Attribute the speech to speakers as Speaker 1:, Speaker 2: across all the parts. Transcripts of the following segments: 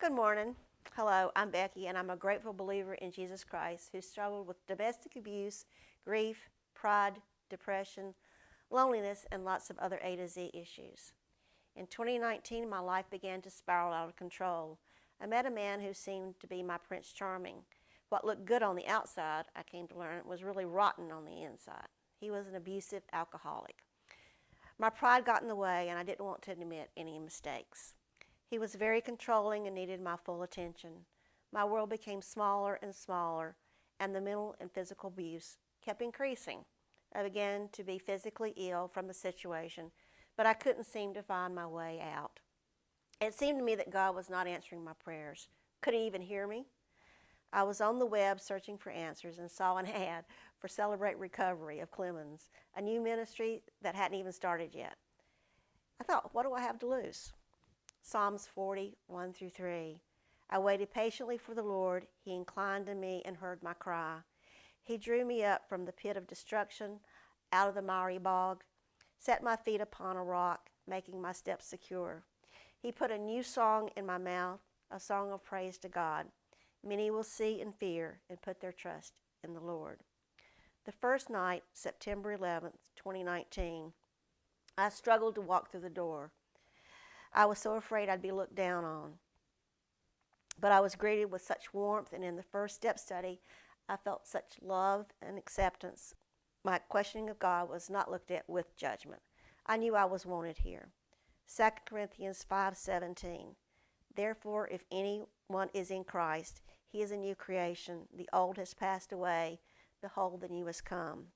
Speaker 1: Good morning. Hello, I'm Becky, and I'm a grateful believer in Jesus Christ who struggled with domestic abuse, grief, pride, depression, loneliness, and lots of other A to Z issues. In 2019, my life began to spiral out of control. I met a man who seemed to be my Prince Charming. What looked good on the outside, I came to learn, was really rotten on the inside. He was an abusive alcoholic. My pride got in the way, and I didn't want to admit any mistakes. He was very controlling and needed my full attention. My world became smaller and smaller, and the mental and physical abuse kept increasing. I began to be physically ill from the situation, but I couldn't seem to find my way out. It seemed to me that God was not answering my prayers. Could he even hear me? I was on the web searching for answers and saw an ad for Celebrate Recovery of Clemmons, a new ministry that hadn't even started yet. I thought, what do I have to lose? Psalms 40, 1 through 3. I waited patiently for the Lord. He inclined to me and heard my cry. He drew me up from the pit of destruction, out of the miry bog, set my feet upon a rock, making my steps secure. He put a new song in my mouth, a song of praise to God. Many will see and fear and put their trust in the Lord. The first night, September 11th, 2019, I struggled to walk through the door. I was so afraid I'd be looked down on. But I was greeted with such warmth, and in the first step study, I felt such love and acceptance. My questioning of God was not looked at with judgment. I knew I was wanted here. 2 Corinthians 5:17. Therefore, if anyone is in Christ, he is a new creation. The old has passed away. Behold, the new has come.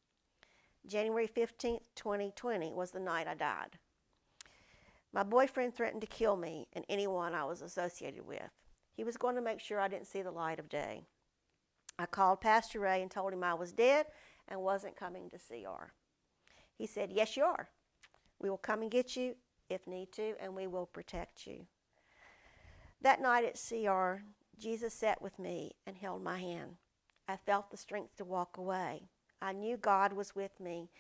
Speaker 1: January 15th, 2020 was the night I died. My boyfriend threatened to kill me and anyone I was associated with. He was going to make sure I didn't see the light of day. I called Pastor Ray and told him I was dead and wasn't coming to CR. He said, yes, you are. We will come and get you if need to, and we will protect you. That night at CR, Jesus sat with me and held my hand. I felt the strength to walk away. I knew God was with me,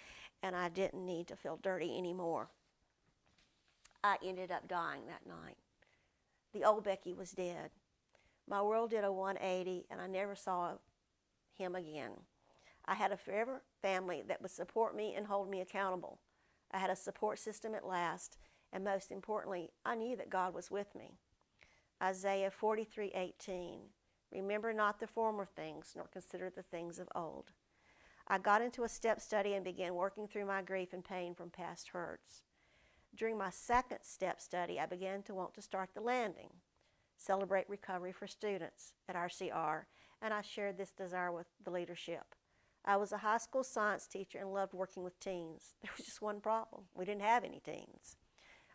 Speaker 1: and I didn't need to feel dirty anymore. I ended up dying that night. The old Becky was dead. My world did a 180, and I never saw him again. I had a forever family that would support me and hold me accountable. I had a support system at last, and most importantly, I knew that God was with me. Isaiah 43:18. Remember not the former things, nor consider the things of old. I got into a step study and began working through my grief and pain from past hurts. During my second step study, I began to want to start the landing, Celebrate Recovery for Students at RCR, and I shared this desire with the leadership. I was a high school science teacher and loved working with teens. There was just one problem. We didn't have any teens.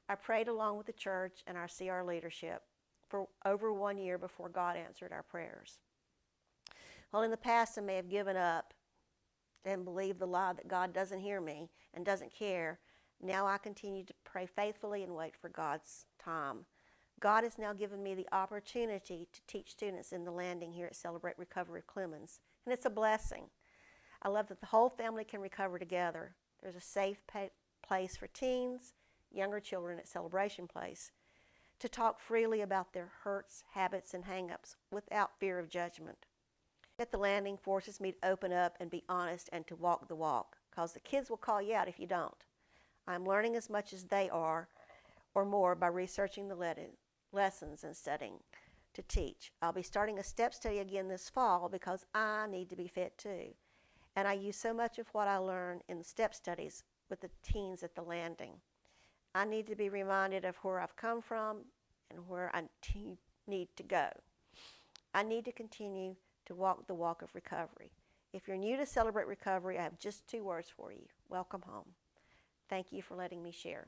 Speaker 1: I prayed along with the church and our CR leadership for over 1 year before God answered our prayers. Well, in the past, I may have given up and believed the lie that God doesn't hear me and doesn't care. Now I continue to pray faithfully and wait for God's time. God has now given me the opportunity to teach students in the landing here at Celebrate Recovery of Clemmons, and it's a blessing. I love that the whole family can recover together. There's a safe place for teens, younger children at Celebration Place to talk freely about their hurts, habits, and hang-ups without fear of judgment. At the landing forces me to open up and be honest and to walk the walk, because the kids will call you out if you don't. I'm learning as much as they are or more by researching the lessons and studying to teach. I'll be starting a step study again this fall because I need to be fit too. And I use so much of what I learned in the step studies with the teens at the landing. I need to be reminded of where I've come from and where I need to go. I need to continue to walk the walk of recovery. If you're new to Celebrate Recovery, I have just 2 words for you. Welcome home. Thank you for letting me share.